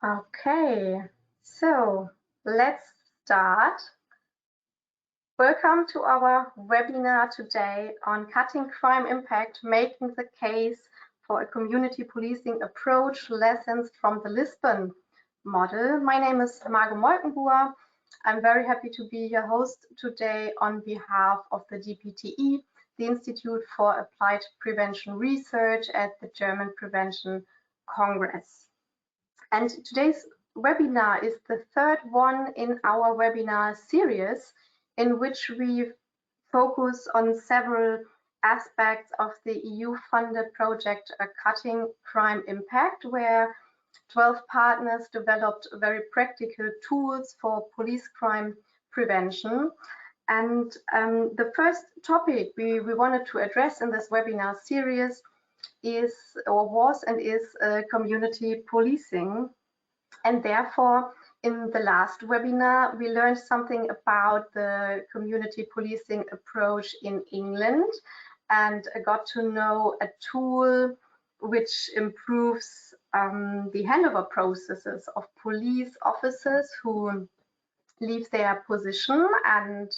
Okay, so let's start. Welcome to our webinar today on cutting crime impact, making the case for a community policing approach, lessons from the Lisbon model. My name is Margot Molkenbuhr. I'm very happy to be your host today on behalf of the DPT-E, the Institute for Applied Prevention Research at the German Prevention Congress. And today's webinar is the third one in our webinar series, in which we focus on several aspects of the EU-funded project Cutting Crime Impact, where 12 partners developed very practical tools for police crime prevention. And the first topic we wanted to address in this webinar series is or was and is community policing. And therefore, in the last webinar, we learned something about the community policing approach in England and got to know a tool which improves the handover processes of police officers who leave their position and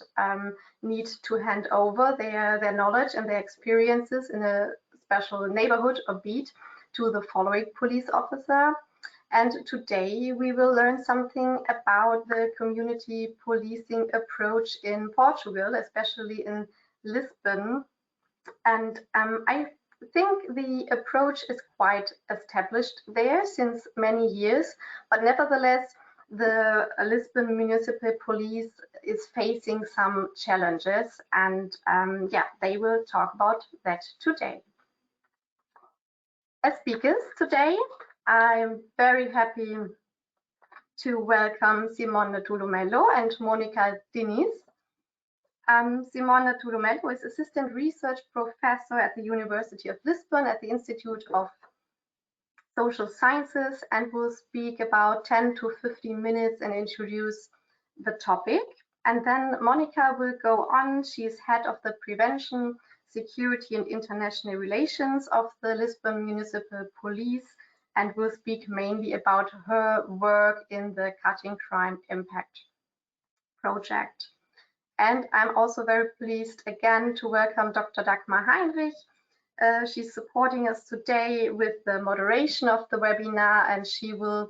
need to hand over their knowledge and their experiences in a special neighborhood or beat to the following police officer. And today we will learn something about the community policing approach in Portugal, especially in Lisbon. And I think the approach is quite established there since many years, but nevertheless, the Lisbon Municipal Police is facing some challenges, and yeah, they will talk about that today. As speakers today, I'm very happy to welcome Simone Tulumello and Monica Diniz. Simone Tulumello is Assistant Research Professor at the University of Lisbon at the Institute of Social Sciences and will speak about 10 to 15 minutes and introduce the topic. And then Monica will go on. She is head of the Prevention, Security and International Relations of the Lisbon Municipal Police and will speak mainly about her work in the Cutting Crime Impact project. And I'm also very pleased again to welcome Dr. Dagmar Heinrich. She's supporting us today with the moderation of the webinar, and she will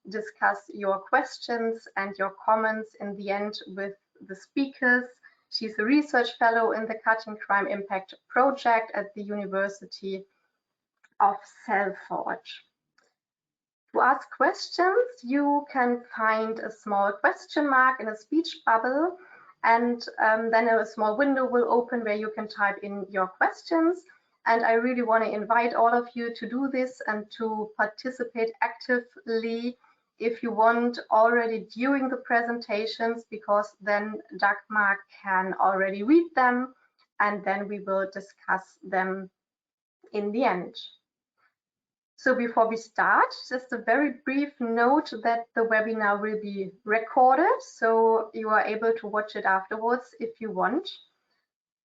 discuss your questions and your comments in the end with the speakers. She's a research fellow in the Cutting Crime Impact project at the University of Salford. To ask questions, you can find a small question mark in a speech bubble, and then a small window will open where you can type in your questions. And I really want to invite all of you to do this and to participate actively if you want already during the presentations, because then Dagmar can already read them and then we will discuss them in the end. So before we start, just a very brief note that the webinar will be recorded, so you are able to watch it afterwards if you want.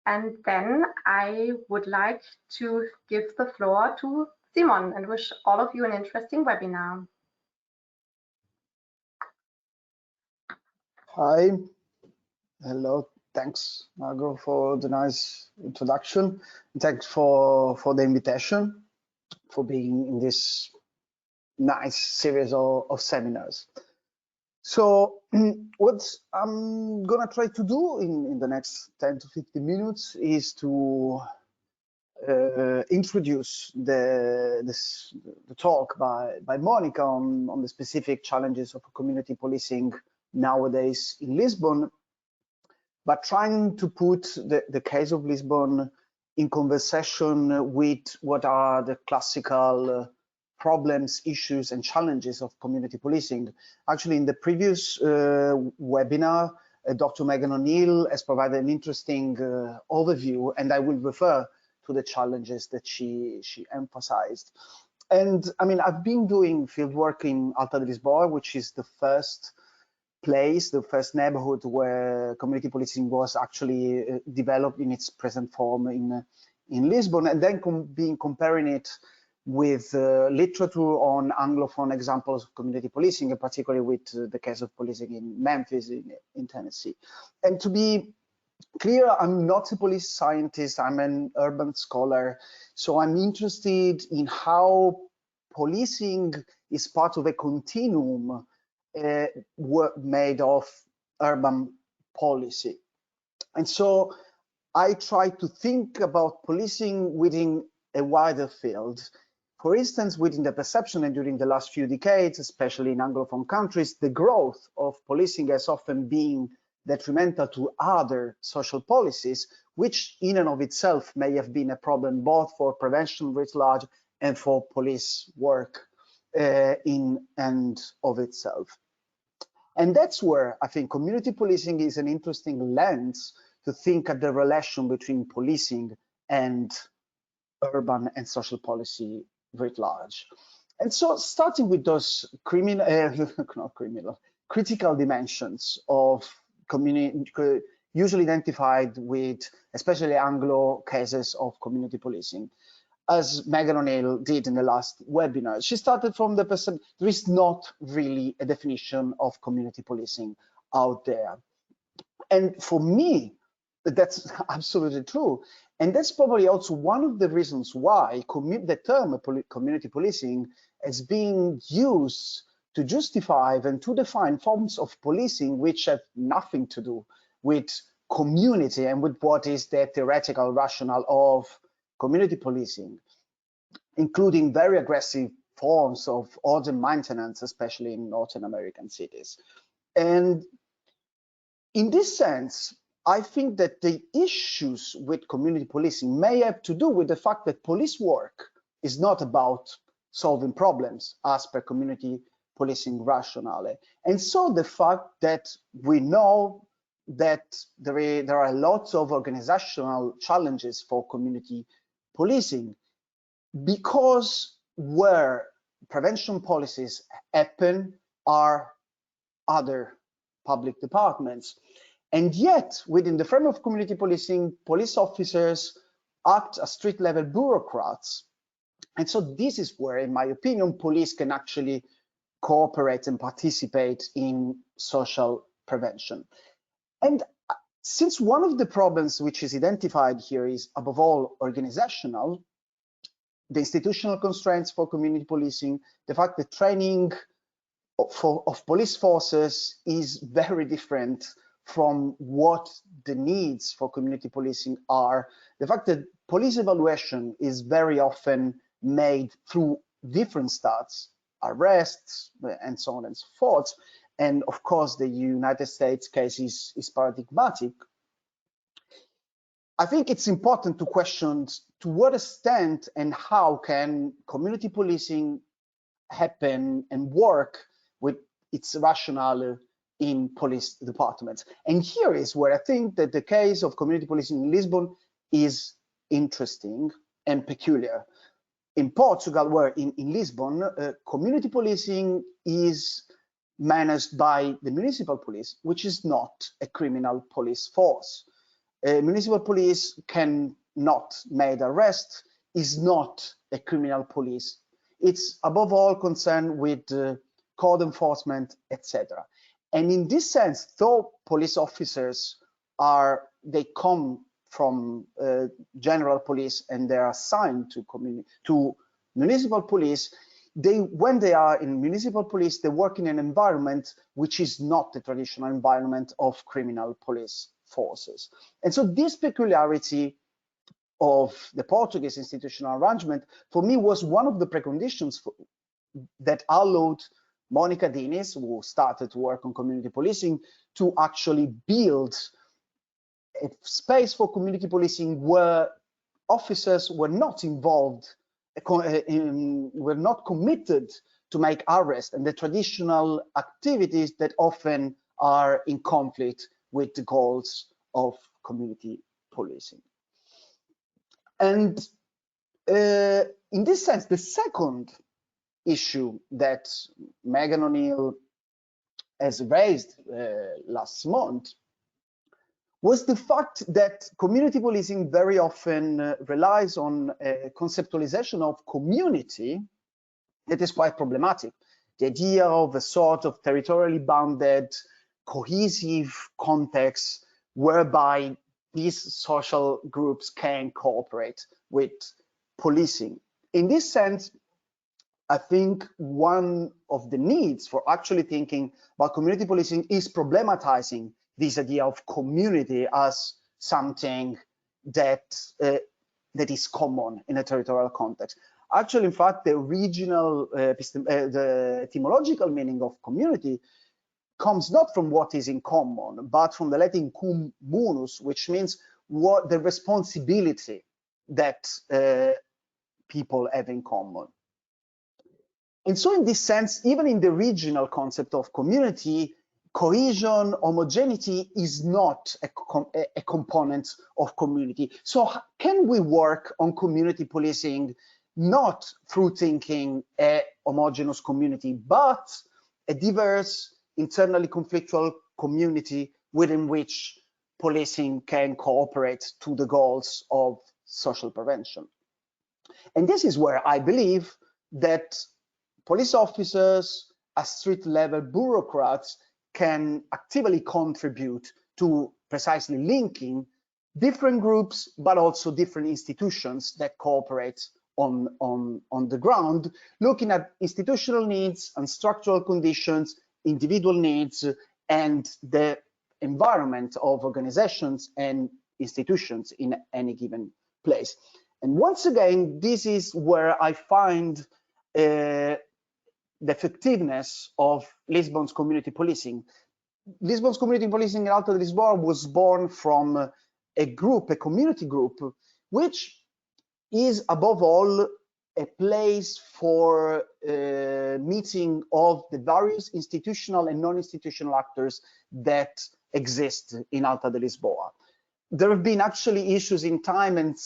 And then I would like to give the floor to Simon and wish all of you an interesting webinar. Hi, hello, thanks Margot for the nice introduction. Thanks for the invitation, for being in this nice series of seminars. So what I'm gonna try to do in the next 10 to 15 minutes is to introduce the talk by Monica on the specific challenges of community policing nowadays in Lisbon, but trying to put the case of Lisbon in conversation with what are the classical problems, issues and challenges of community policing. Actually, in the previous webinar, Dr. Megan O'Neill has provided an interesting overview, and I will refer to the challenges that she emphasized. And I mean, I've been doing fieldwork in Alta de Lisboa, which is the first place, the first neighborhood where community policing was actually developed in its present form in Lisbon, and then comparing it with literature on Anglophone examples of community policing, and particularly with the case of policing in Memphis in Tennessee. And to be clear, I'm not a police scientist, I'm an urban scholar, so I'm interested in how policing is part of a continuum made of urban policy. And so I try to think about policing within a wider field. For instance, within the perception, and during the last few decades, especially in Anglophone countries, the growth of policing has often been detrimental to other social policies, which in and of itself may have been a problem both for prevention writ large and for police work in and of itself. And that's where I think community policing is an interesting lens to think at the relation between policing and urban and social policy writ large. And so starting with those critical dimensions of community, usually identified with especially Anglo cases of community policing, as Megan O'Neill did in the last webinar. She started from the perception there is not really a definition of community policing out there. And for me, that's absolutely true. And that's probably also one of the reasons why the term community policing is being used to justify and to define forms of policing which have nothing to do with community and with what is the theoretical rationale of community policing, including very aggressive forms of order maintenance, especially in Northern American cities. And in this sense, I think that the issues with community policing may have to do with the fact that police work is not about solving problems as per community policing rationale. And so the fact that we know that there are lots of organizational challenges for community policing, because where prevention policies happen are other public departments. And yet, within the frame of community policing, police officers act as street-level bureaucrats. And so this is where, in my opinion, police can actually cooperate and participate in social prevention. And since one of the problems which is identified here is, above all, organizational, the institutional constraints for community policing, the fact that training of police forces is very different from what the needs for community policing are, the fact that police evaluation is very often made through different stats, arrests, and so on and so forth. And of course, the United States case is paradigmatic. I think it's important to question to what extent and how can community policing happen and work with its rationale in police departments. And here is where I think that the case of community policing in Lisbon is interesting and peculiar. In Portugal, where in Lisbon, community policing is managed by the municipal police, which is not a criminal police force. Municipal police cannot make arrests, is not a criminal police. It's above all concerned with code enforcement, etc. And in this sense, though police officers they come from general police and they are assigned to municipal police, when they are in municipal police, they work in an environment which is not the traditional environment of criminal police forces. And so this peculiarity of the Portuguese institutional arrangement, for me, was one of the preconditions that allowed Monica Diniz, who started to work on community policing, to actually build a space for community policing where officers were not involved, were not committed to make arrests and the traditional activities that often are in conflict with the goals of community policing. And in this sense, the second issue that Megan O'Neill has raised last month was the fact that community policing very often relies on a conceptualization of community that is quite problematic. The idea of a sort of territorially bounded, cohesive context whereby these social groups can cooperate with policing. In this sense, I think one of the needs for actually thinking about community policing is problematizing this idea of community as something that that is common in a territorial context. Actually, in fact, the regional, the etymological meaning of community comes not from what is in common, but from the Latin cum munus, which means what the responsibility that people have in common. And so in this sense, even in the regional concept of community, cohesion, homogeneity is not a component of community. So can we work on community policing not through thinking a homogeneous community, but a diverse, internally conflictual community within which policing can cooperate to the goals of social prevention? And this is where I believe that police officers, as street-level bureaucrats, can actively contribute to precisely linking different groups, but also different institutions that cooperate on the ground, looking at institutional needs and structural conditions, individual needs, and the environment of organizations and institutions in any given place. And once again, this is where I find the effectiveness of Lisbon's community policing. Lisbon's community policing in Alto de Lisboa was born from a group, a community group, which is above all a place for meeting of the various institutional and non-institutional actors that exist in Alta de Lisboa. There have been actually issues in time, and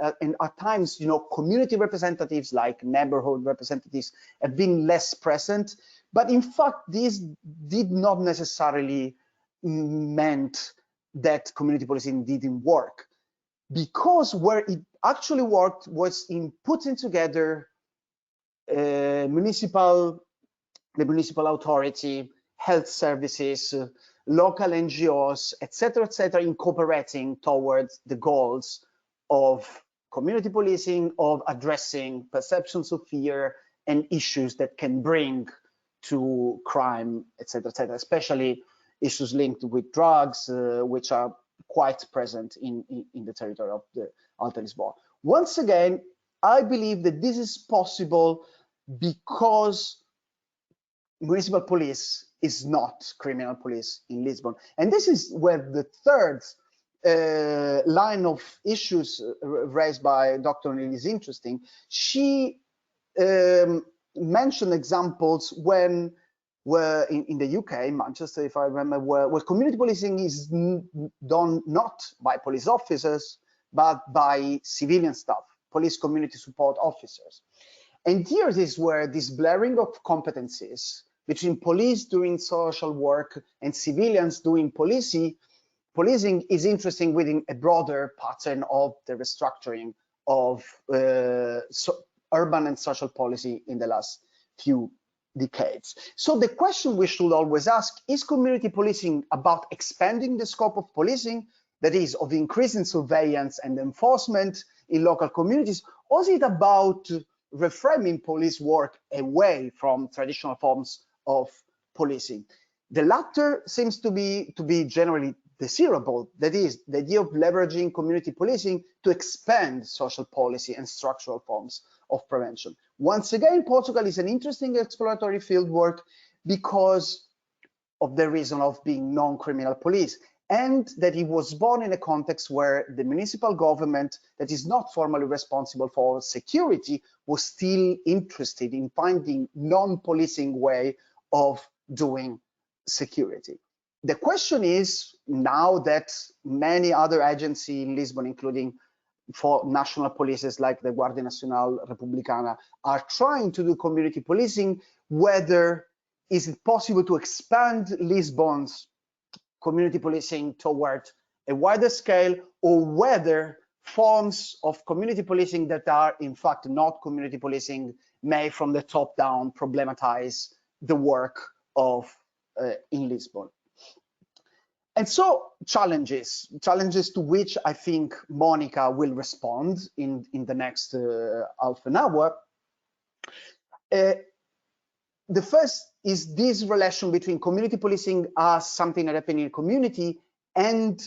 at times, you know, community representatives like neighborhood representatives have been less present. But in fact, this did not necessarily meant that community policing didn't work, because where it actually worked was in putting together the municipal authority, health services, local NGOs, etc., in cooperating towards the goals of community policing, of addressing perceptions of fear and issues that can bring to crime, etc., especially issues linked with drugs, which are quite present in the territory of the Alta Lisboa. Once again, I believe that this is possible because municipal police is not criminal police in Lisbon. And this is where the third line of issues raised by Dr. O'Neill is interesting. She mentioned examples when in the UK, Manchester, if I remember, where community policing is done not by police officers, but by civilian staff, police community support officers. And here is where this blurring of competencies between police doing social work and civilians doing policing is interesting within a broader pattern of the restructuring of urban and social policy in the last few decades. So the question we should always ask, is community policing about expanding the scope of policing, that is, of increasing surveillance and enforcement in local communities, or is it about reframing police work away from traditional forms of policing? The latter seems to be generally desirable. That is, the idea of leveraging community policing to expand social policy and structural forms of prevention. Once again, Portugal is an interesting exploratory fieldwork because of the reason of being non-criminal police, and that it was born in a context where the municipal government that is not formally responsible for security was still interested in finding non-policing way of doing security. The question is, now that many other agencies in Lisbon, including for national polices like the Guardia Nacional Republicana, are trying to do community policing, whether is it possible to expand Lisbon's community policing toward a wider scale, or whether forms of community policing that are in fact not community policing may from the top down problematize the work of in Lisbon. And so challenges to which I think Monica will respond in the next half an hour. The first is this relation between community policing as something that happens in a community and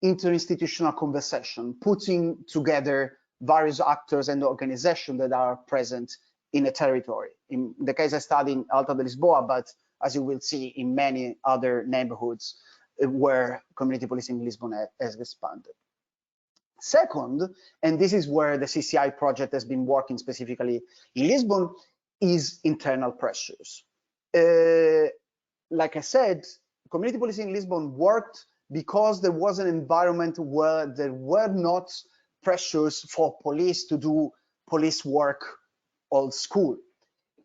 interinstitutional conversation, putting together various actors and organizations that are present in a territory. In the case I studied in Alta de Lisboa, but as you will see in many other neighborhoods where community policing in Lisbon has expanded. Second, and this is where the CCI project has been working specifically in Lisbon, is internal pressures. Like I said, community policing in Lisbon worked because there was an environment where there were not pressures for police to do police work old school.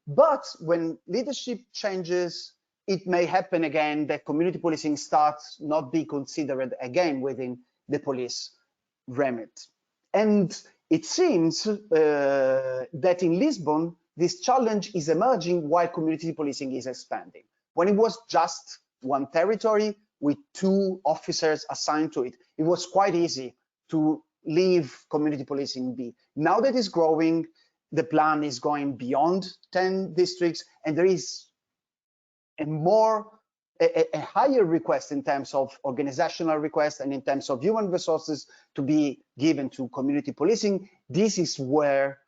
But when leadership changes, it may happen again that community policing starts not be considered again within the police remit. And it seems that in Lisbon, this challenge is emerging while community policing is expanding. When it was just one territory with 2 officers assigned to it, it was quite easy to leave community policing be. Now that it's growing, the plan is going beyond 10 districts, and there is a higher request in terms of organizational request and in terms of human resources to be given to community policing. This is where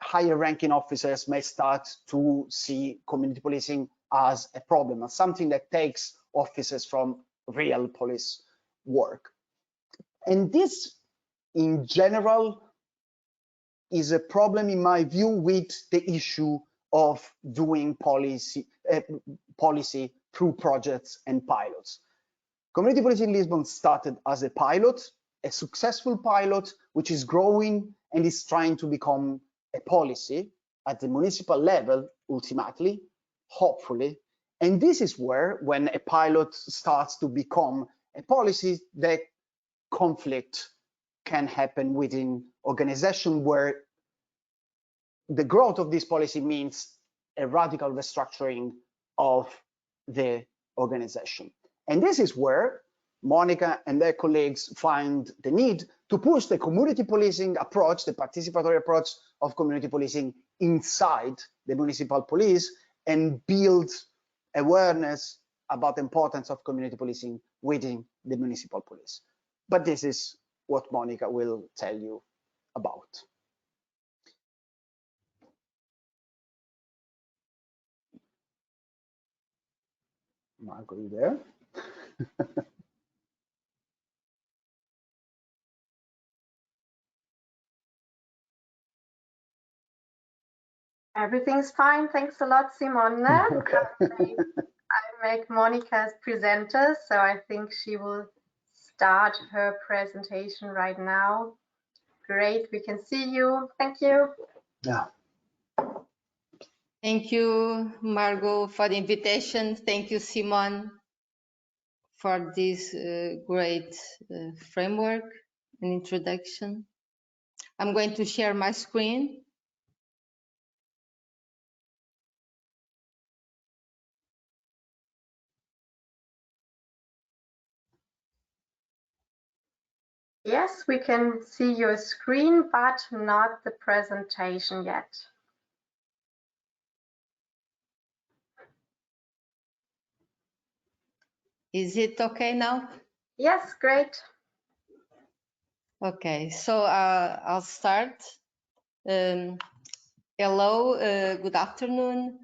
higher ranking officers may start to see community policing as a problem, as something that takes officers from real police work. And this, in general, is a problem, in my view, with the issue of doing policy through projects and pilots. Community policing in Lisbon started as a pilot, a successful pilot, which is growing and is trying to become a policy at the municipal level, ultimately, hopefully. And this is where, when a pilot starts to become a policy, the conflict can happen within organization where the growth of this policy means a radical restructuring of the organization. And this is where Monica and their colleagues find the need to push the community policing approach, the participatory approach of community policing inside the municipal police, and build awareness about the importance of community policing within the municipal police. But this is what Monica will tell you about. Marco, you there? Everything's fine. Thanks a lot, Simone. Okay. I make Monica as presenter, so I think she will start her presentation right now. Great, we can see you. Thank you. Yeah. Thank you, Margot, for the invitation. Thank you, Simone, for this great framework and introduction. I'm going to share my screen. Yes, we can see your screen, but not the presentation yet. Is it okay now? Yes, great. Okay, so I'll start. Hello, good afternoon.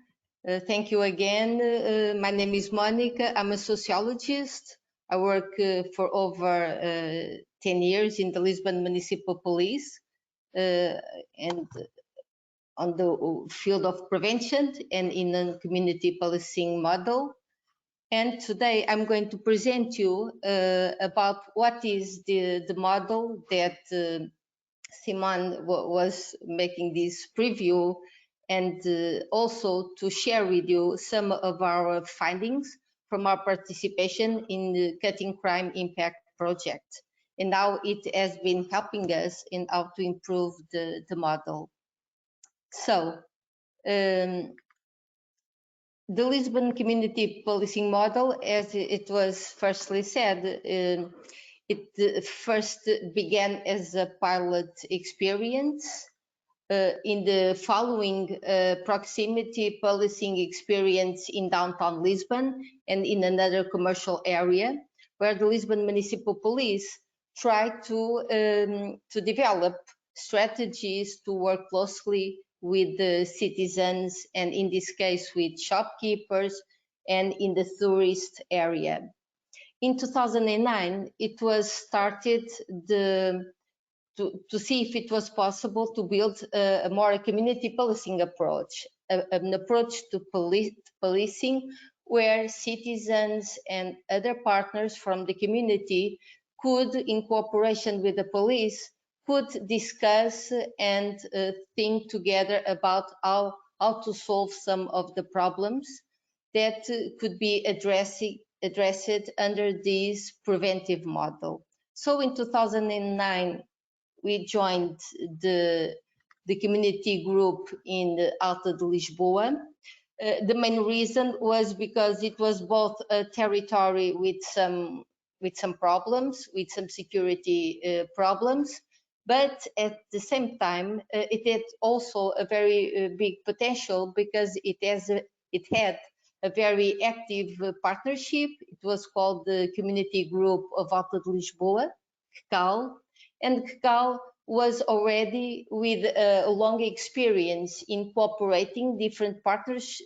Thank you again. My name is Monica. I'm a sociologist. I work for over 10 years in the Lisbon Municipal Police and on the field of prevention and in a community policing model. And today I'm going to present you about what is the model that Simone was making this preview, and also to share with you some of our findings from our participation in the Cutting Crime Impact project. And now it has been helping us in how to improve the model. So the Lisbon Community Policing model, as it was firstly said, it first began as a pilot experience in the following proximity policing experience in downtown Lisbon and in another commercial area, where the Lisbon Municipal Police tried to develop strategies to work closely with the citizens, and in this case with shopkeepers and in the tourist area. In 2009, it was started to see if it was possible to build a more community policing approach, an approach to policing where citizens and other partners from the community could, in cooperation with the police, could discuss and think together about how to solve some of the problems that could be addressed under this preventive model. So in 2009, we joined the community group in Alta de Lisboa. The main reason was because it was both a territory with some problems, with some security problems, but at the same time, it had also a very big potential because it had a very active partnership. It was called the Community Group of Alta de Lisboa, CCAL, and CCAL was already with a long experience in cooperating different partners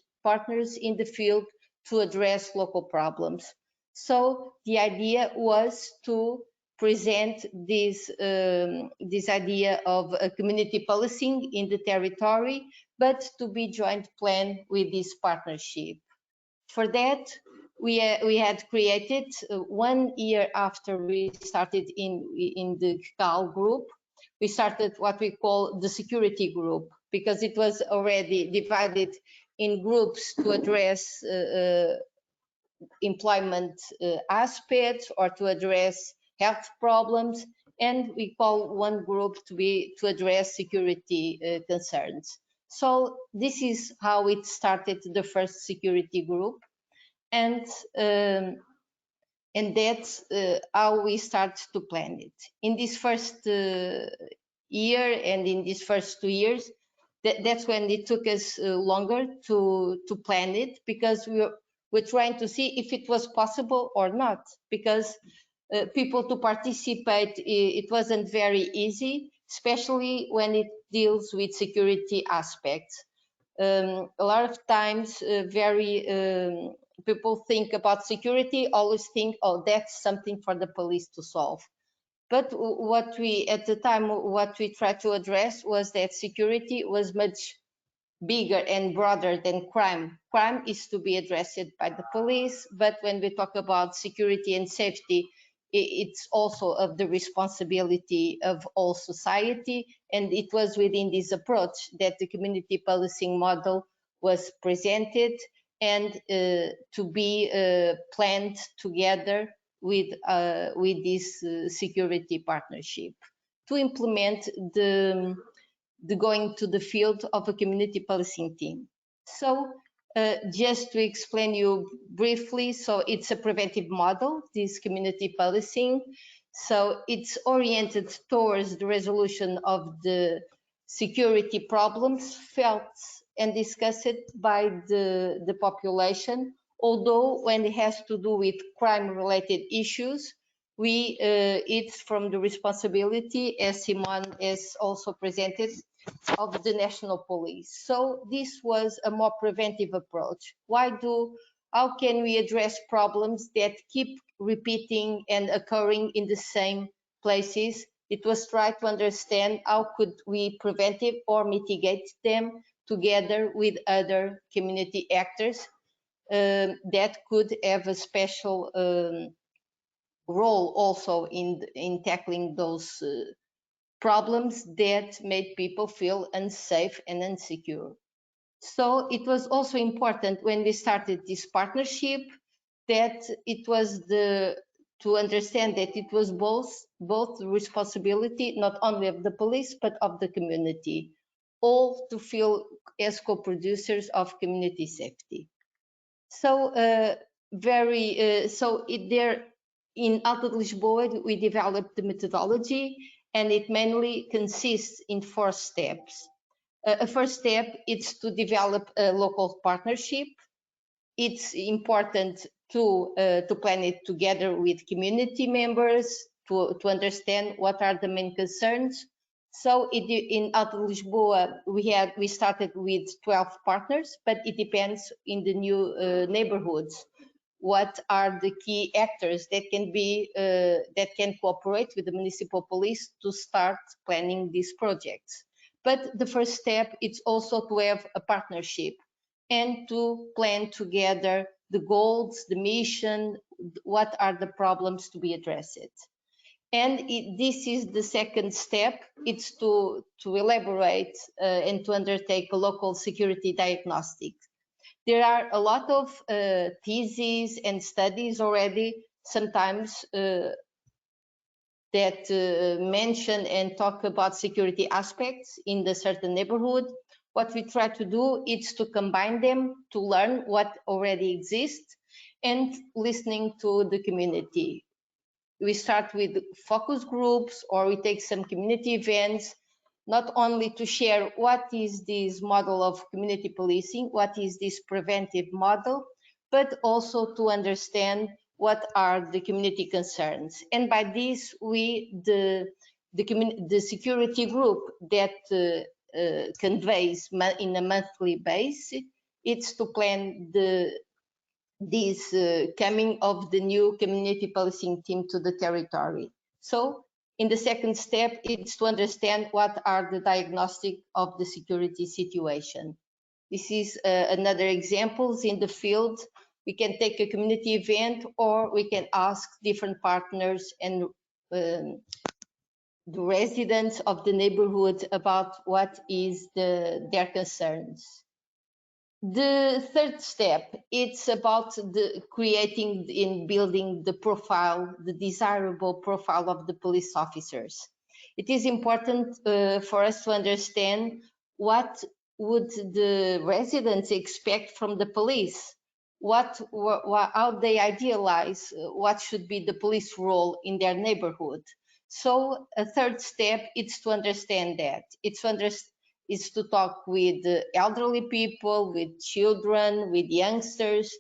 in the field to address local problems. So the idea was to present this idea of a community policing in the territory, but to be joint planned with this partnership. For that, we had created 1 year after we started in the CCAL group, we started what we call the security group, because it was already divided in groups to address employment aspects or to address health problems, and we call one group to address security concerns. So this is how it started, the first security group, and that's how we start to plan it. In this first year and in these first 2 years, that's when it took us longer to plan it, because we're trying to see if it was possible or not, because people to participate, it wasn't very easy, especially when it deals with security aspects. A lot of times, people think about security, always think, oh, that's something for the police to solve. But at the time, what we tried to address was that security was much bigger and broader than crime. Crime is to be addressed by the police, but when we talk about security and safety, it's also of the responsibility of all society. And it was within this approach that the community policing model was presented and to be planned together with this security partnership to implement the going to the field of a community policing team. So just to explain you briefly, so it's a preventive model, this community policing. So it's oriented towards the resolution of the security problems felt and discussed by the population, although when it has to do with crime-related issues, it's from the responsibility, as Simon has also presented, of the national police. So this was a more preventive approach. How can we address problems that keep repeating and occurring in the same places? It was try to understand how could we prevent it or mitigate them together with other community actors that could have a special role also in tackling those problems that made people feel unsafe and insecure. So it was also important when we started this partnership that it was the to understand that it was both responsibility, not only of the police, but of the community, all to feel as co-producers of community safety. So there in Alta de Lisboa, we developed the methodology, and it mainly consists in 4 steps. A first step is to develop a local partnership. It's important to plan it together with community members to understand what are the main concerns. So in Alta de Lisboa, we started with 12 partners, but it depends in the new neighborhoods. What are the key actors that can cooperate with the municipal police to start planning these projects? But the first step is also to have a partnership and to plan together the goals, the mission, what are the problems to be addressed. And this is the second step. It's to elaborate and to undertake a local security diagnostic. There are a lot of theses and studies already, sometimes that mention and talk about security aspects in the certain neighborhood. What we try to do is to combine them, to learn what already exists, and listening to the community. We start with focus groups, or we take some community events, not only to share what is this model of community policing, what is this preventive model, but also to understand what are the community concerns. And by this, the security group that conveys in a monthly basis, it's to plan this coming of the new community policing team to the territory. So in the second step, it's to understand what are the diagnostic of the security situation. This is another examples in the field. We can take a community event, or we can ask different partners and the residents of the neighborhood about what is their concerns. The third step, it's about creating and building the profile, the desirable profile of the police officers. It is important for us to understand what would the residents expect from the police, how they idealize what should be the police role in their neighborhood. So a third step is to understand that. It's to talk with elderly people, with children, with youngsters.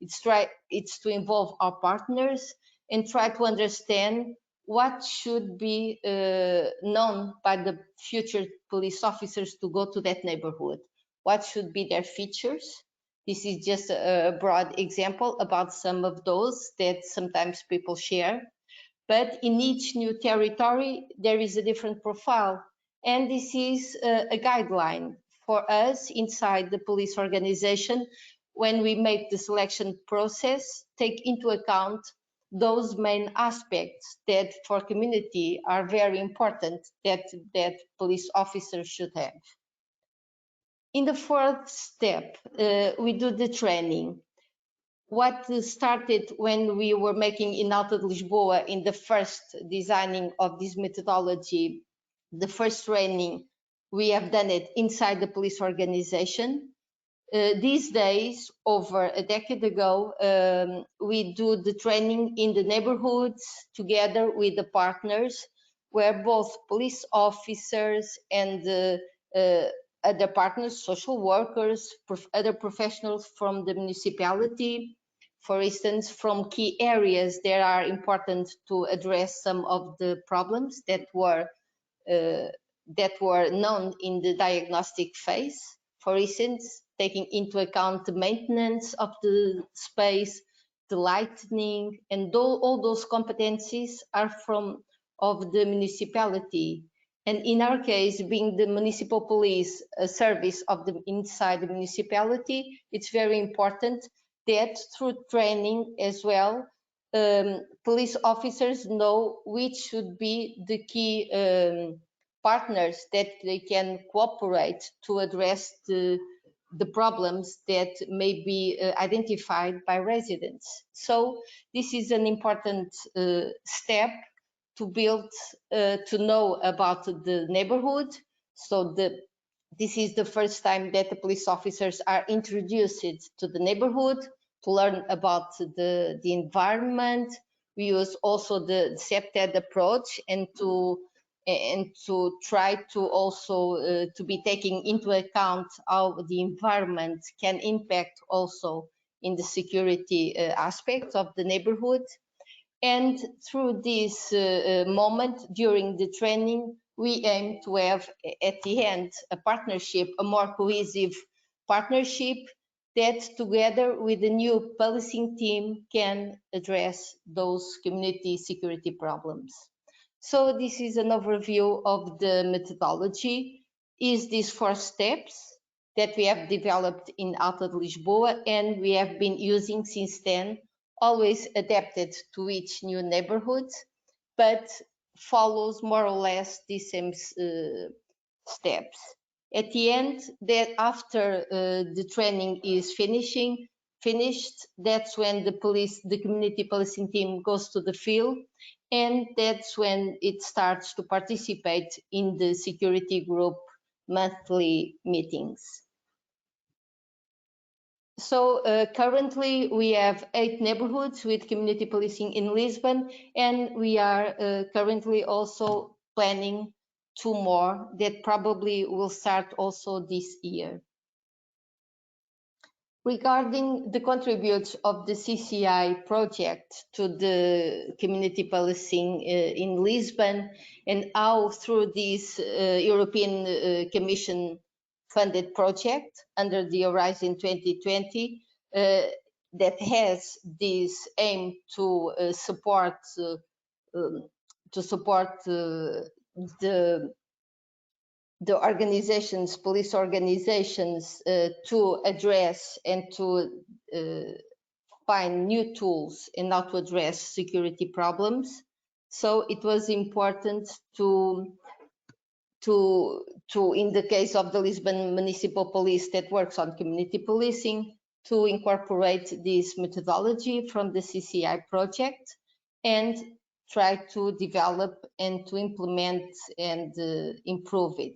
It's to involve our partners and try to understand what should be known by the future police officers to go to that neighborhood. What should be their features? This is just a broad example about some of those that sometimes people share. But in each new territory, there is a different profile. And this is a guideline for us inside the police organization. When we make the selection process, take into account those main aspects that for community are very important that police officers should have. In the fourth step, we do the training. What started when we were making in Alta de Lisboa in the first designing of this methodology, the first training, we have done it inside the police organization. These days, over a decade ago, we do the training in the neighborhoods together with the partners, where both police officers and other partners, social workers, other professionals from the municipality, for instance, from key areas that are important to address some of the problems that were known in the diagnostic phase. For instance, taking into account the maintenance of the space, the lighting, and all those competencies are of the municipality. And in our case, being the municipal police service of inside the municipality, it's very important that through training as well, police officers know which should be the key partners that they can cooperate to address the the problems that may be identified by residents. So this is an important step to build, to know about the neighborhood. So this is the first time that the police officers are introduced to the neighborhood to learn about the environment. We use also the CEPTED approach and to try to also to be taking into account how the environment can impact also in the security aspects of the neighborhood. And through this moment during the training, we aim to have at the end a partnership, a more cohesive partnership that together with the new policing team can address those community security problems. So this is an overview of the methodology. Is these 4 steps that we have developed in Alta de Lisboa and we have been using since then, always adapted to each new neighborhood, but follows more or less the same steps. At the end, that after the training is finished, that's when the community policing team goes to the field, and that's when it starts to participate in the security group monthly meetings. So currently we have 8 neighborhoods with community policing in Lisbon, and we are currently also planning 2 more that probably will start also this year. Regarding the contribution of the CCI project to the community policing in Lisbon, and how through this European Commission funded project under the Horizon 2020 that has this aim to support the organizations, police organizations, to address and to find new tools in how to address security problems. So it was important to in the case of the Lisbon Municipal Police that works on community policing, to incorporate this methodology from the CCI project and try to develop and to implement and improve it.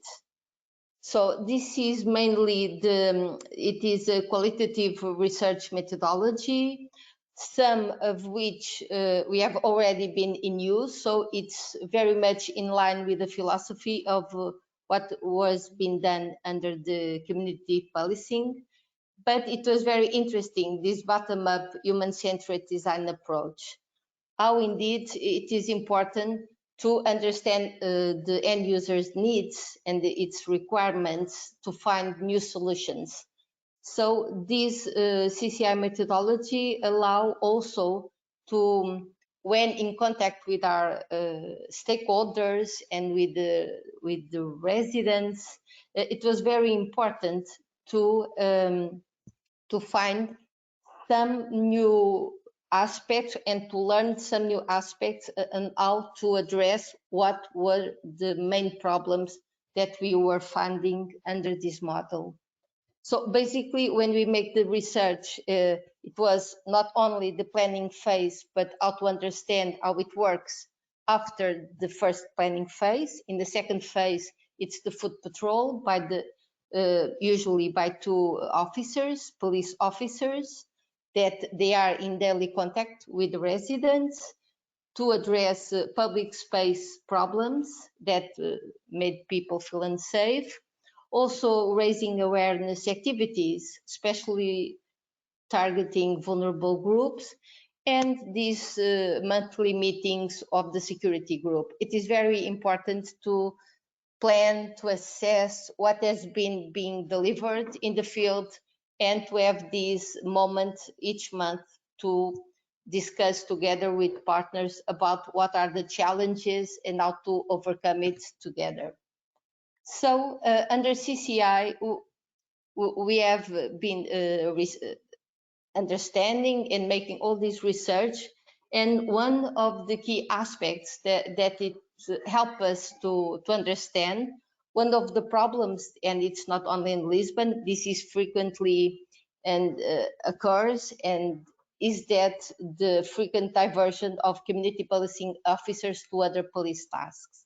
So this is mainly it is a qualitative research methodology, some of which we have already been in use. So it's very much in line with the philosophy of what was being done under the community policing. But it was very interesting, this bottom-up human-centered design approach. How indeed it is important to understand the end user's needs and its requirements to find new solutions. So this CCI methodology allow also to, when in contact with our stakeholders and with the residents, it was very important to find some new aspects and to learn some new aspects and how to address what were the main problems that we were finding under this model. So basically, when we make the research, it was not only the planning phase, but how to understand how it works after the first planning phase. In the second phase, it's the foot patrol by usually by 2 officers, police officers, that they are in daily contact with the residents to address public space problems that made people feel unsafe. Also raising awareness activities, especially targeting vulnerable groups, and these monthly meetings of the security group. It is very important to plan, to assess what has been being delivered in the field, and to have this moment each month to discuss together with partners about what are the challenges and how to overcome it together. So under CCI, we have been understanding and making all this research, and one of the key aspects that it helped us to understand one of the problems, and it's not only in Lisbon, this is frequently and occurs, and is that the frequent diversion of community policing officers to other police tasks.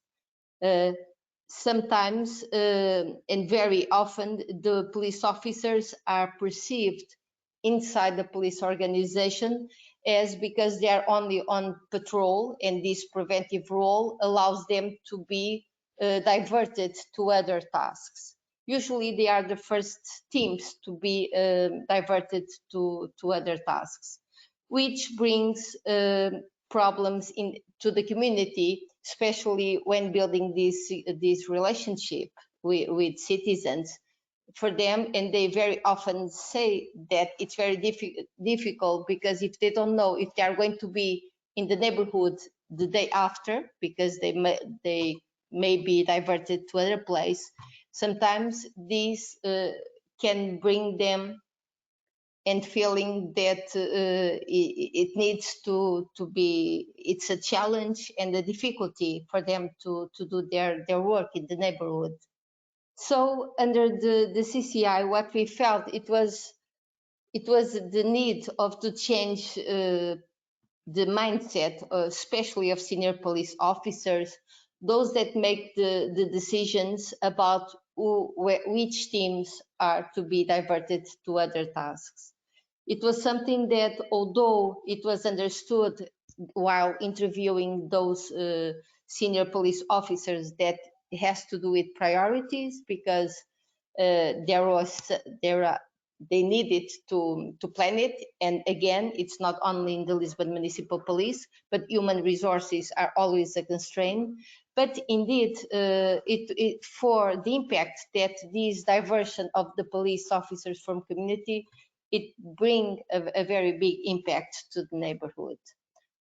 Sometimes and very often the police officers are perceived inside the police organization as because they are only on patrol, and this preventive role allows them to be diverted to other tasks. Usually they are the first teams to be diverted to other tasks, which brings problems to the community, especially when building this relationship with citizens for them. And they very often say that it's very difficult because if they don't know if they are going to be in the neighborhood the day after, because they may be diverted to other place, sometimes this can bring them and feeling that it needs to be, it's a challenge and a difficulty for them to do their work in the neighborhood. So under the CCI, what we felt it was the need to change the mindset, especially of senior police officers, those that make the decisions about which teams are to be diverted to other tasks. It was something that, although it was understood while interviewing those senior police officers, that it has to do with priorities, because they needed to plan it. And again, it's not only in the Lisbon Municipal Police, but human resources are always a constraint. But indeed, for the impact that this diversion of the police officers from community, it brings a very big impact to the neighborhood.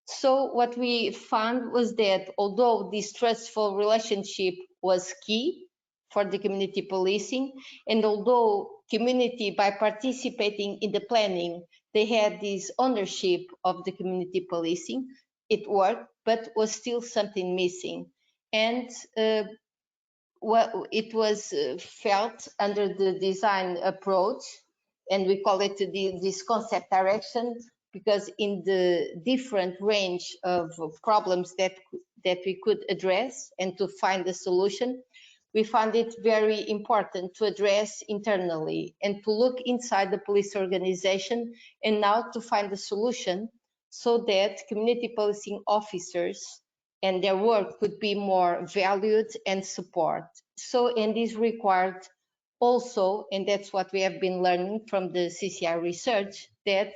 So what we found was that although this trustful relationship was key for the community policing, and although community, by participating in the planning, they had this ownership of the community policing, it worked, but was still something missing. And it was felt under the design approach, and we call it this concept direction, because in the different range of problems that we could address and to find a solution, we found it very important to address internally and to look inside the police organization, and now to find a solution so that community policing officers and their work could be more valued and support. So, and this required also, and that's what we have been learning from the CCI research, that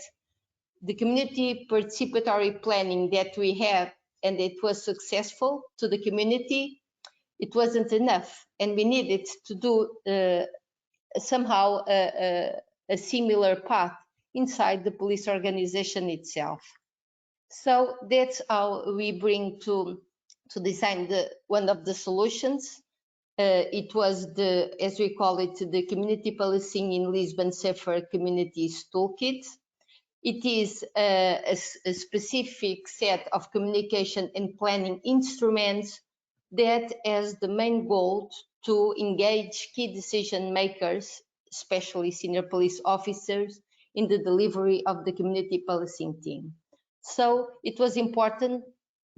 the community participatory planning that we have, and it was successful to the community, it wasn't enough, and we needed to do somehow a similar path inside the police organization itself. So that's how we bring to design one of the solutions. It was as we call it, the Community Policing in Lisbon Safer Communities Toolkit. It is a specific set of communication and planning instruments that has the main goal to engage key decision makers, especially senior police officers, in the delivery of the community policing team. So it was important,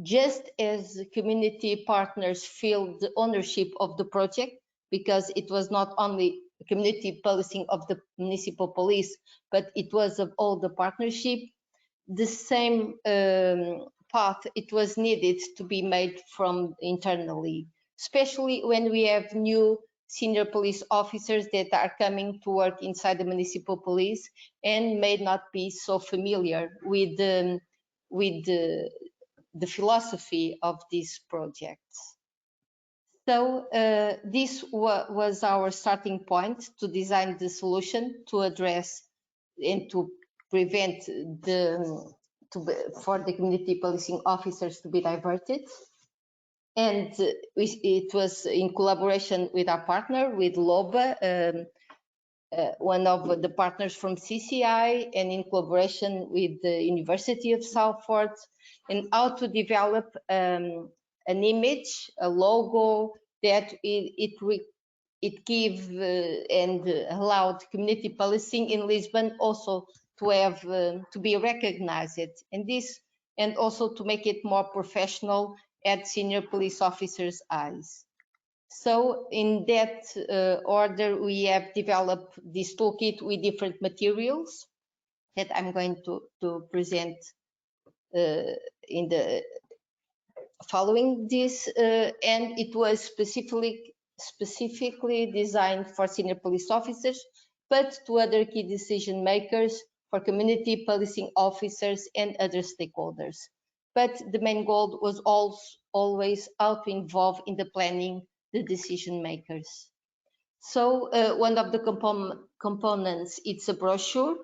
just as community partners feel the ownership of the project, because it was not only community policing of the municipal police, but it was of all the partnership, the same path it was needed to be made from internally, especially when we have new senior police officers that are coming to work inside the municipal police and may not be so familiar with the philosophy of these projects. So this was our starting point to design the solution to address and to prevent for the community policing officers to be diverted. And it was in collaboration with our partner, with LOBA, one of the partners from CCI, and in collaboration with the University of Salford, and how to develop an image, a logo that it it gave and allowed community policing in Lisbon also to have to be recognized, and also to make it more professional at senior police officers' eyes. So in that order, we have developed this toolkit with different materials that I'm going to present in the following this, and it was specifically designed for senior police officers, but to other key decision makers, for community policing officers and other stakeholders. But the main goal was always how to involve in the planning the decision makers. So one of the components, it's a brochure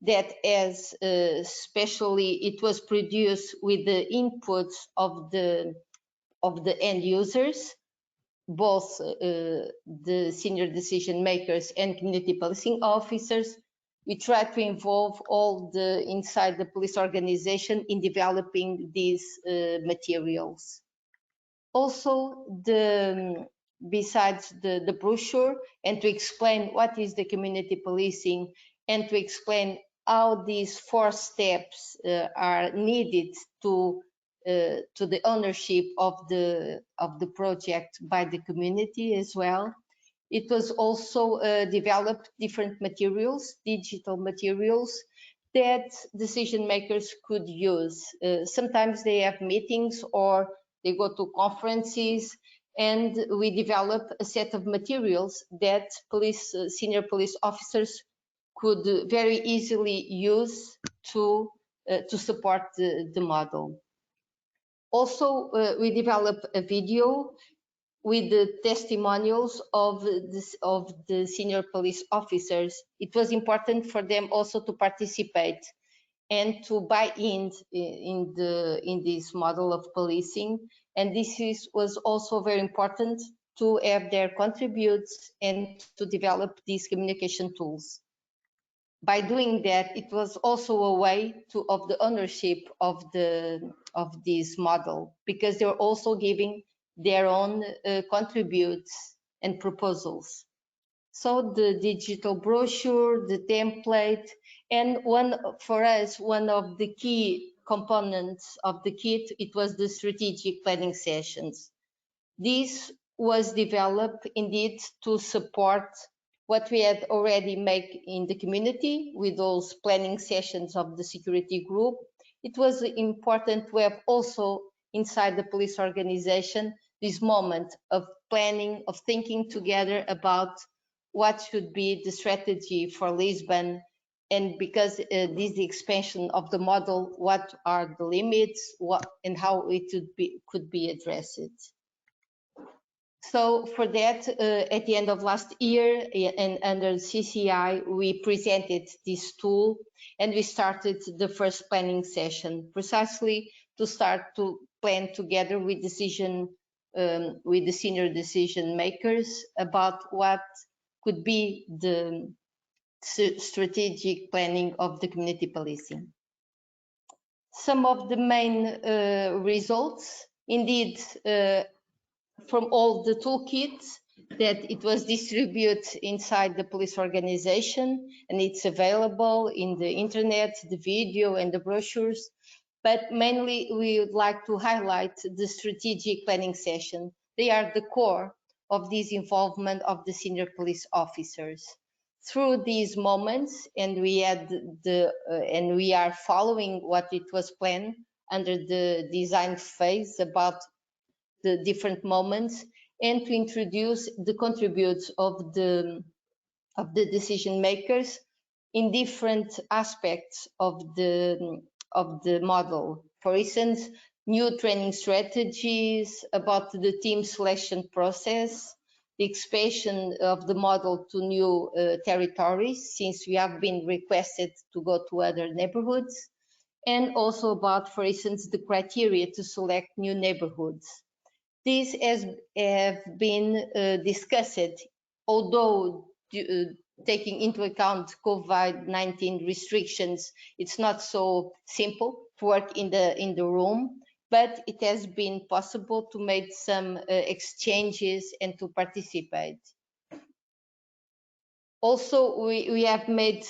that as especially it was produced with the inputs of the end users, both the senior decision makers and community policing officers. We try to involve all the inside the police organization in developing these materials. Also, besides the brochure, and to explain what is the community policing, and to explain how these 4 steps are needed to the ownership of the project by the community as well. It was also developed different materials, digital materials, that decision makers could use. Sometimes they have meetings or they go to conferences, and we develop a set of materials that senior police officers could very easily use to support the model. Also, we develop a video with the testimonials of the senior police officers. It was important for them also to participate and to buy in this model of policing, and this was also very important to have their contributes and to develop these communication tools. By doing that, it was also a way of the ownership of this model, because they're also giving their own contributes and proposals. So the digital brochure, the template, and for us, one of the key components of the kit, it was the strategic planning sessions. This was developed indeed to support what we had already made in the community with those planning sessions of the security group. It was important to have also inside the police organization this moment of planning, of thinking together about what should be the strategy for Lisbon, and because this expansion of the model, what are the limits, and how it could be addressed. So for that, at the end of last year, and under CCI, we presented this tool, and we started the first planning session, precisely to start to plan together with the senior decision makers about what could be the strategic planning of the community policing. Some of the main results, indeed, from all the toolkits, that it was distributed inside the police organization, and it's available in the internet, the video and the brochures. But mainly we would like to highlight the strategic planning session. They are the core of this involvement of the senior police officers. Through these moments, and we had and we are following what it was planned under the design phase about the different moments, and to introduce the contributes of the decision makers in different aspects of the model. For instance, new training strategies, about the team selection process, the expansion of the model to new territories, since we have been requested to go to other neighborhoods, and also about, for instance, the criteria to select new neighborhoods. This have been discussed, although taking into account COVID-19 restrictions, it's not so simple to work in the room, but it has been possible to make some exchanges and to participate. Also, we have made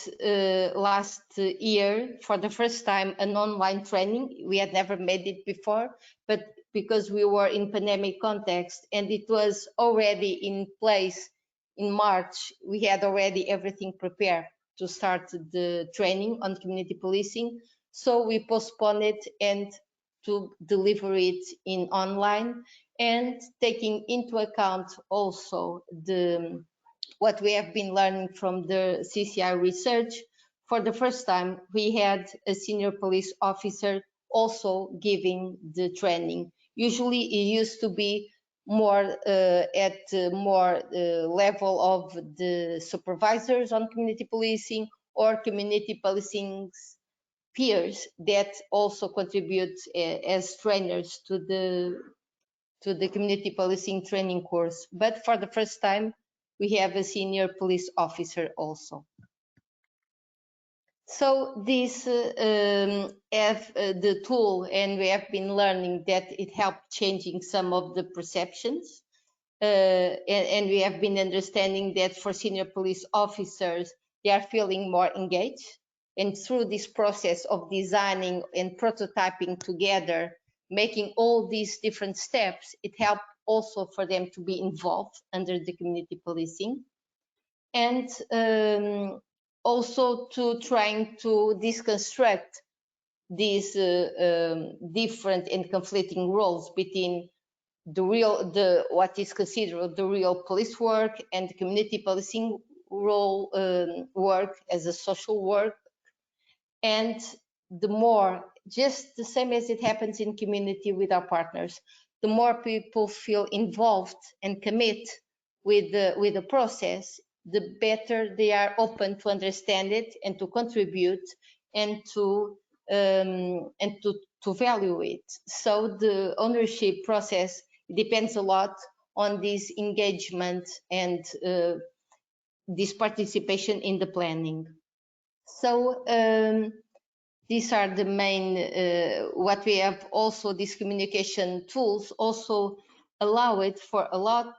last year for the first time an online training. We had never made it before, but because we were in pandemic context and it was already in place in March, we had already everything prepared to start the training on community policing. So we postponed it and to deliver it in online, and taking into account also what we have been learning from the CCI research. For the first time, we had a senior police officer also giving the training. Usually it used to be more at more level of the supervisors on community policing or community policing's peers that also contribute as trainers to the community policing training course. But for the first time, we have a senior police officer also. So this have the tool, and we have been learning that it helped changing some of the perceptions. And we have been understanding that for senior police officers, they are feeling more engaged. And through this process of designing and prototyping together, making all these different steps, it helped also for them to be involved under the community policing. And also to trying to deconstruct these different and conflicting roles between what is considered the real police work and the community policing role work as a social work. And the more, just the same as it happens in community with our partners, the more people feel involved and commit with the process, the better they are open to understand it and to contribute and to value it. So the ownership process depends a lot on this engagement and this participation in the planning. So these are the main, what we have also, these communication tools also allow it for a lot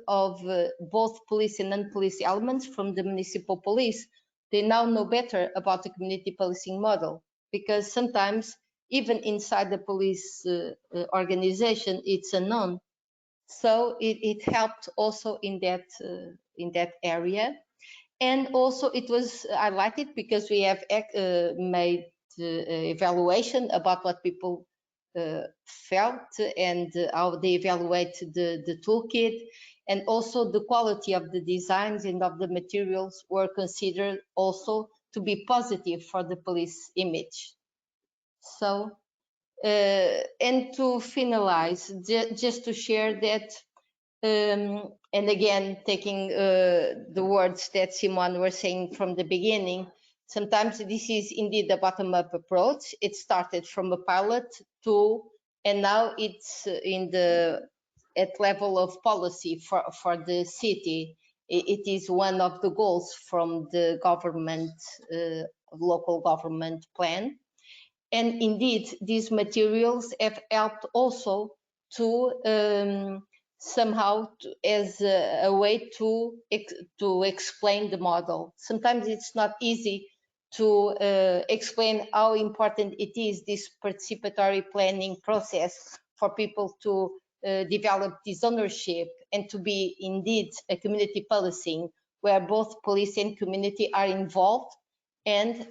of both police and non-police elements from the municipal police. They now know better about the community policing model, because sometimes even inside the police organization, it's unknown. So it helped also in that area. And also it was, I like it because we have made evaluation about what people felt and how they evaluate the toolkit, and also the quality of the designs and of the materials were considered also to be positive for the police image. So and to finalize, just to share that, and again taking the words that Simone were saying from the beginning, sometimes this is indeed a bottom-up approach. It started from a pilot to, and now it's at level of policy for the city. It is one of the goals from the government, local government plan. And indeed, these materials have helped also to somehow as a way to explain the model. Sometimes it's not easy to explain how important it is, this participatory planning process, for people to develop this ownership and to be indeed a community policing where both police and community are involved and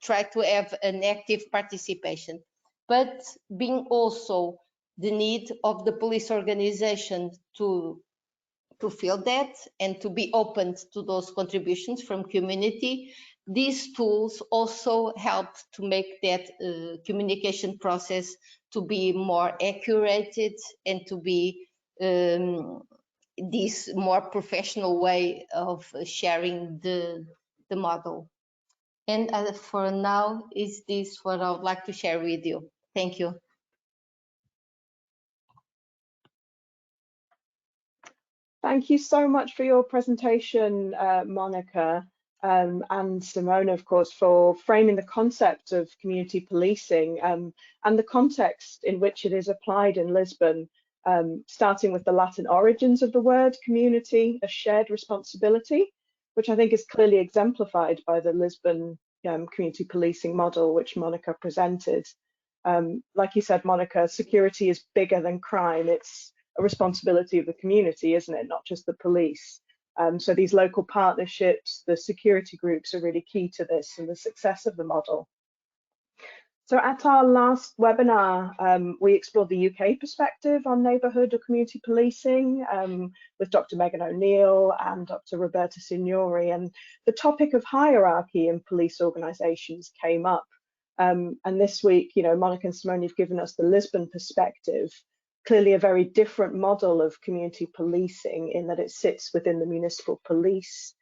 try to have an active participation. But being also the need of the police organization to feel that and to be open to those contributions from community, these tools also help to make that communication process to be more accurate and to be this more professional way of sharing the model. And for now, is this what I would like to share with you. Thank you. Thank you so much for your presentation, Monica, and Simone, of course, for framing the concept of community policing and the context in which it is applied in Lisbon, starting with the Latin origins of the word community, a shared responsibility, which I think is clearly exemplified by the Lisbon community policing model, which Monica presented. Like you said, Monica, security is bigger than crime. It's a responsibility of the community, isn't it? Not just the police. So these local partnerships, the security groups are really key to this and the success of the model. So at our last webinar, we explored the UK perspective on neighbourhood or community policing with Dr. Megan O'Neill and Dr. Roberta Signori, and the topic of hierarchy in police organisations came up. And this week, Monica and Simone have given us the Lisbon perspective, clearly a very different model of community policing in that it sits within the municipal police,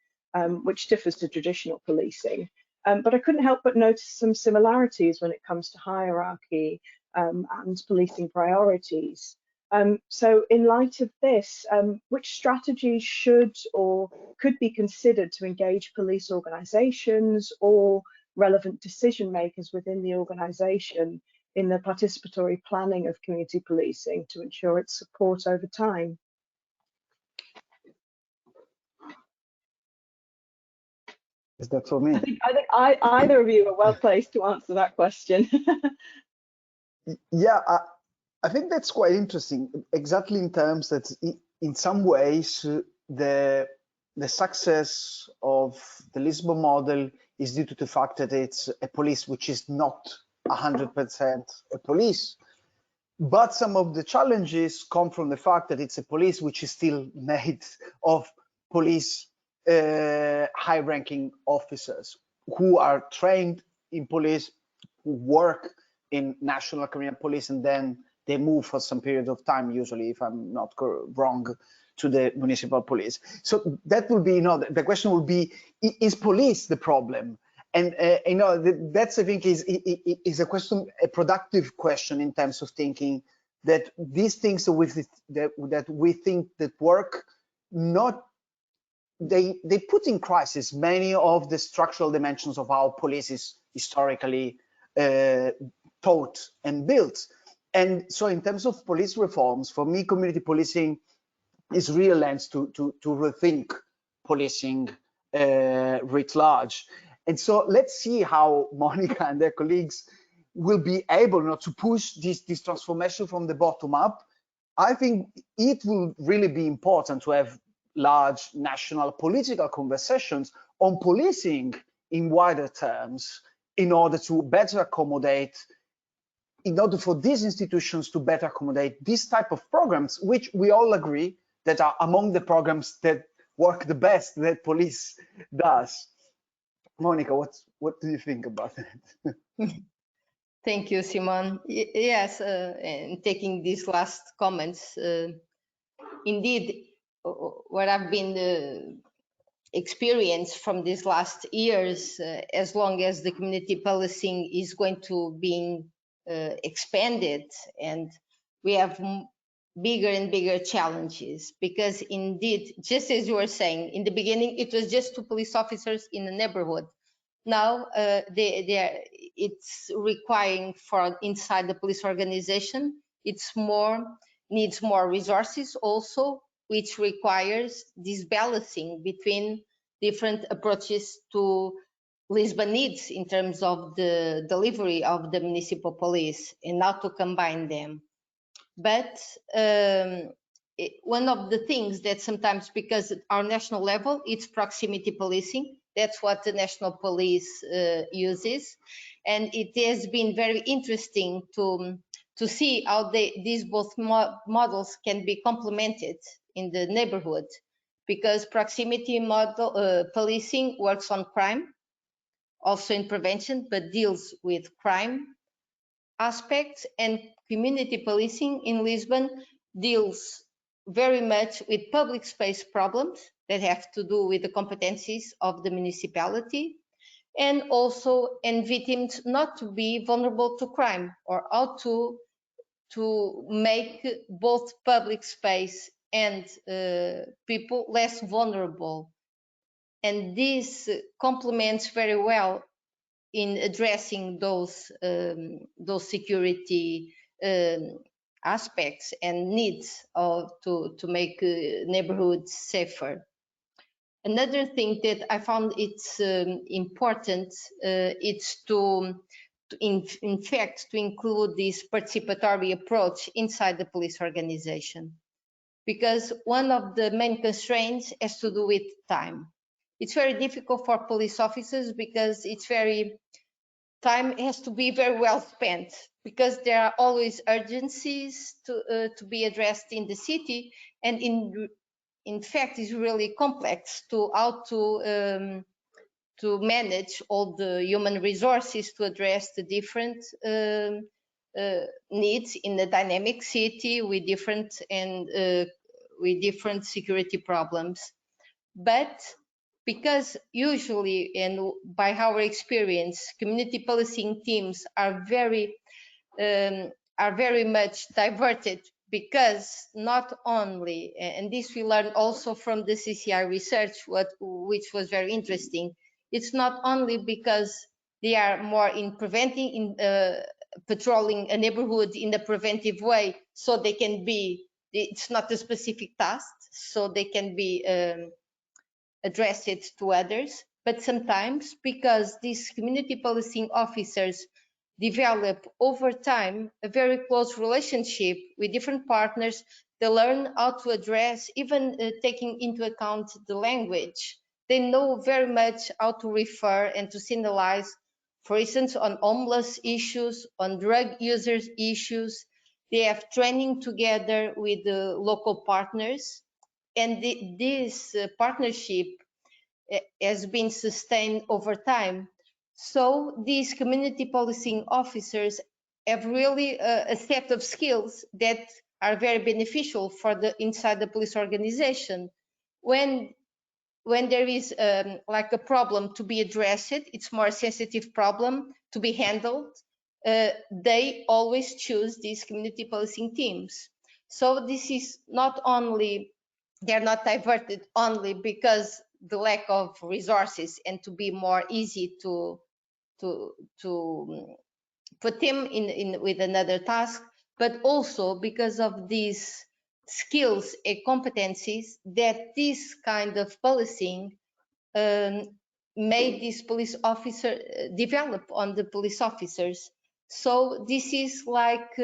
which differs to traditional policing. But I couldn't help but notice some similarities when it comes to hierarchy and policing priorities. So in light of this, which strategies should or could be considered to engage police organisations or relevant decision makers within the organisation in the participatory planning of community policing to ensure its support over time? Is that for me? I think either of you are well placed to answer that question. Yeah, I think that's quite interesting, exactly in terms that in some ways the success of the Lisbon model is due to the fact that it's a police which is not 100% a police. But some of the challenges come from the fact that it's a police which is still made of police high-ranking officers who are trained in police, who work in national criminal police, and then they move for some period of time, usually, if I'm not wrong, to the municipal police. So that will be, the question will be, is police the problem? And that's, I think, is a question, a productive question in terms of thinking that these things that we think that work, they put in crisis many of the structural dimensions of how police is historically taught and built. And so in terms of police reforms, for me, community policing is real lens to rethink policing writ large. And so let's see how Monica and their colleagues will be able to push this transformation from the bottom up. I think it will really be important to have large national political conversations on policing in wider terms in order to better accommodate, in order for these institutions to better accommodate this type of programs, which we all agree that are among the programs that work the best that police does. Monica, what do you think about it? Thank you, Simon. Yes, and taking these last comments, indeed, what I've been experienced from these last years, as long as the community policing is going to be expanded, and we have bigger and bigger challenges, because indeed, just as you were saying, in the beginning, it was just 2 police officers in the neighborhood. Now it's requiring for inside the police organization, needs more resources also, which requires this balancing between different approaches to Lisbon needs in terms of the delivery of the municipal police and how to combine them. But one of the things that sometimes, because at our national level, it's proximity policing. That's what the national police uses. And it has been very interesting to see how these both models can be complemented in the neighborhood, because proximity model policing works on crime, also in prevention, but deals with crime aspects, and community policing in Lisbon deals very much with public space problems that have to do with the competencies of the municipality, and also in victims not to be vulnerable to crime, or how to make both public space and people less vulnerable. And this complements very well in addressing those security aspects and needs to make neighborhoods safer. Another thing that I found it's important, it's to in fact, to include this participatory approach inside the police organization. Because one of the main constraints has to do with time. It's very difficult for police officers because time has to be very well spent, because there are always urgencies to be addressed in the city, and in fact it's really complex how to manage all the human resources to address the different needs in a dynamic city with different security problems. But because usually, and by our experience, community policing teams are very much diverted, because not only, and this we learned also from the CCI research, which was very interesting, it's not only because they are more in preventing, patrolling a neighborhood in a preventive way, so they can be, it's not a specific task, so they can be address it to others, but sometimes because these community policing officers develop over time a very close relationship with different partners, they learn how to address, even taking into account the language. They know very much how to refer and to signalize, for instance, on homeless issues, on drug users issues. They have training together with the local partners, and this partnership has been sustained over time. So these community policing officers have really a set of skills that are very beneficial for inside the police organization. When there is like a problem to be addressed, it's more sensitive problem to be handled, they always choose these community policing teams. So this is not only, they're not diverted only because the lack of resources and to be more easy to put them in with another task, but also because of these skills and competencies that this kind of policing made this police officer develop on the police officers. So this is like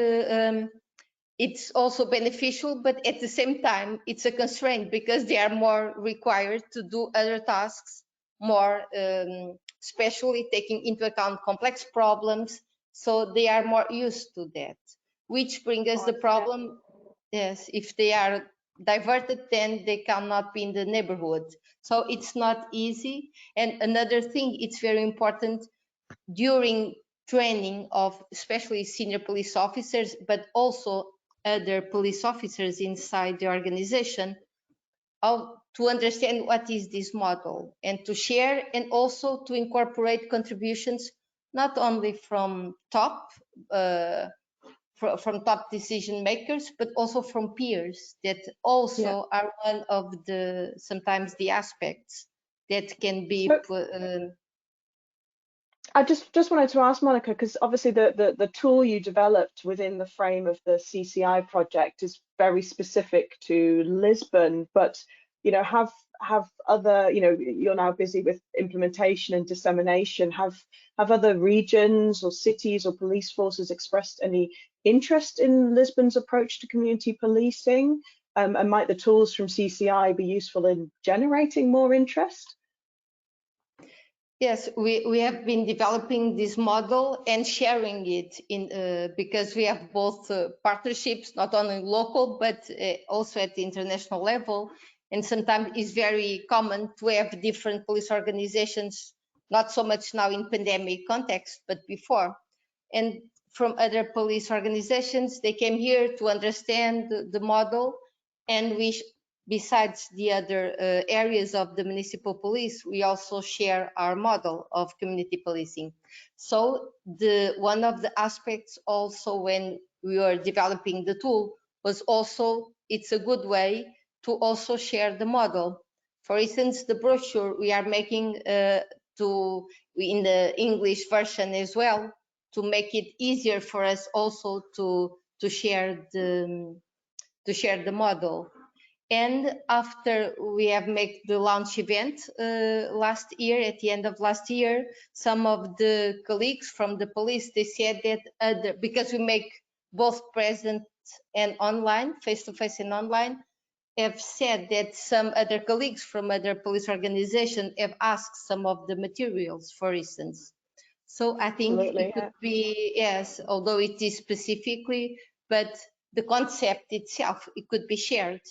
it's also beneficial, but at the same time it's a constraint, because they are more required to do other tasks more, especially taking into account complex problems. So they are more used to that, which brings us the problem. Yes, if they are diverted, then they cannot be in the neighborhood. So it's not easy. And another thing, it's very important during training of especially senior police officers, but also other police officers inside the organization, how to understand what is this model and to share, and also to incorporate contributions not only from top decision makers, but also from peers that also are one of the sometimes the aspects that can be I just wanted to ask Monica, because obviously the tool you developed within the frame of the CCI project is very specific to Lisbon, but you know, have other, you know, you're now busy with implementation and dissemination, have other regions or cities or police forces expressed any interest in Lisbon's approach to community policing? And might the tools from CCI be useful in generating more interest? Yes, we have been developing this model and sharing it in because we have both partnerships, not only local, but also at the international level. And sometimes it's very common to have different police organizations, not so much now in pandemic context, but before. And from other police organizations, they came here to understand the model, and besides the other areas of the municipal police, we also share our model of community policing. So one of the aspects also when we were developing the tool was also, it's a good way to also share the model. For instance, the brochure we are making in the English version as well, to make it easier for us also to share the model. And after we have made the launch event last year, at the end of last year, some of the colleagues from the police, they said that because we make both present and online, face-to-face and online, have said that some other colleagues from other police organizations have asked some of the materials, for instance. So I think it could be, yes, although it is specifically, but the concept itself, it could be shared.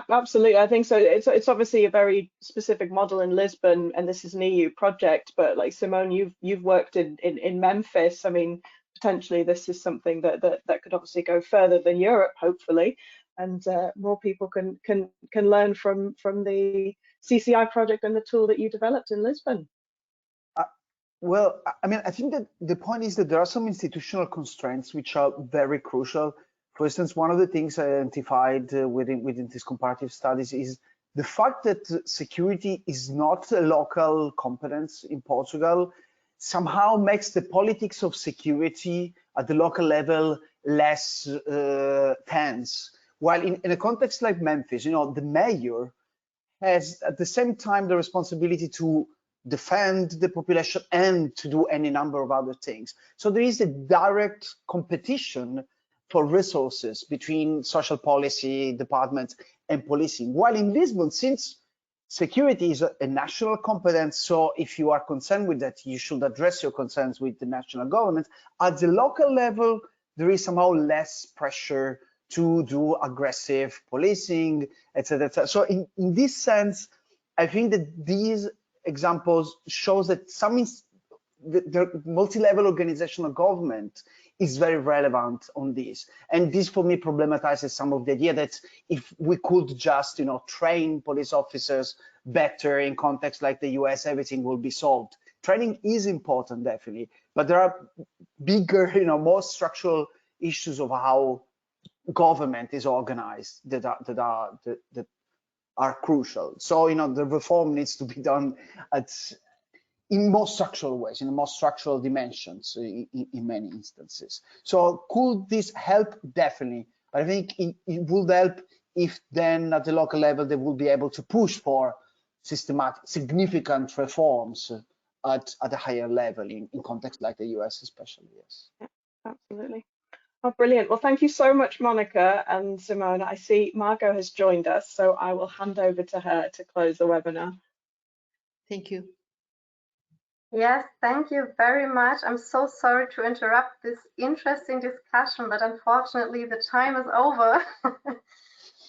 Absolutely, I think so. It's obviously a very specific model in Lisbon, and this is an EU project. But like Simone, you've worked in Memphis. I mean, potentially this is something that could obviously go further than Europe, hopefully, and more people can learn from the CCI project and the tool that you developed in Lisbon. Well, I mean, I think that the point is that there are some institutional constraints which are very crucial. For instance, one of the things I identified within these comparative studies is the fact that security is not a local competence in Portugal somehow makes the politics of security at the local level less tense. While in a context like Memphis, you know, the mayor has at the same time the responsibility to defend the population and to do any number of other things. So there is a direct competition for resources between social policy departments and policing. While in Lisbon, since security is a national competence, so if you are concerned with that, you should address your concerns with the national government. At the local level, there is somehow less pressure to do aggressive policing, etc. etc. So in this sense, I think that these examples shows that the multi-level organizational government is very relevant on this. And this for me problematizes some of the idea that if we could just, you know, train police officers better in contexts like the US, everything will be solved. Training is important, definitely, but there are bigger, you know, more structural issues of how government is organized that are crucial. So, you know, the reform needs to be done in more structural ways, in more structural dimensions in many instances. So could this help? Definitely. But I think it would help if then at the local level, they will be able to push for systematic, significant reforms at a higher level in context like the US especially, yes. Yeah, absolutely. Oh, brilliant. Well, thank you so much, Monica and Simone. I see Margot has joined us, so I will hand over to her to close the webinar. Thank you. Yes, thank you very much. I'm so sorry to interrupt this interesting discussion, but unfortunately the time is over.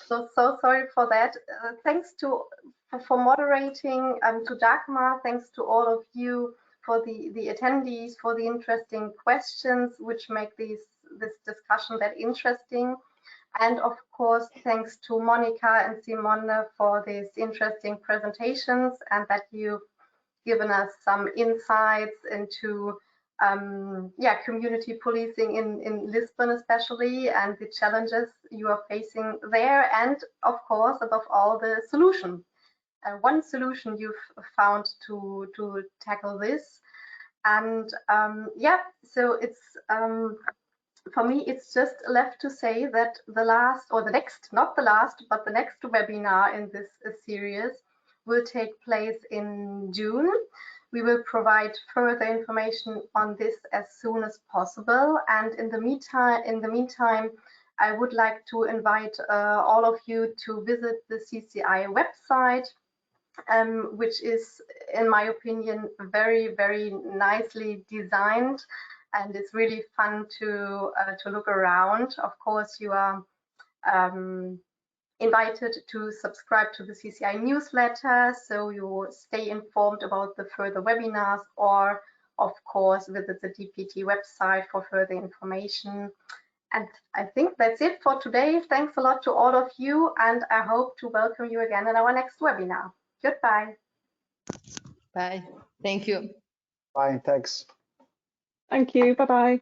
So sorry for that. Thanks for moderating, to Dagmar. Thanks to all of you for the attendees, for the interesting questions, which make this discussion that interesting. And of course, thanks to Monica and Simone for these interesting presentations and that you've given us some insights into community policing in Lisbon especially, and the challenges you are facing there, and of course above all the solution. One solution you've found to tackle this. And so it's for me, it's just left to say that the last, or the next, not the last, but the next webinar in this series will take place in June. We will provide further information on this as soon as possible. And in the meantime, I would like to invite all of you to visit the CCI website, which is, in my opinion, very, very nicely designed. And it's really fun to look around. Of course, you are invited to subscribe to the CCI newsletter, so you stay informed about the further webinars, or of course visit the DPT website for further information. And I think that's it for today. Thanks a lot to all of you, and I hope to welcome you again in our next webinar. Goodbye. Bye. Thank you. Bye. Thanks. Thank you. Bye-bye.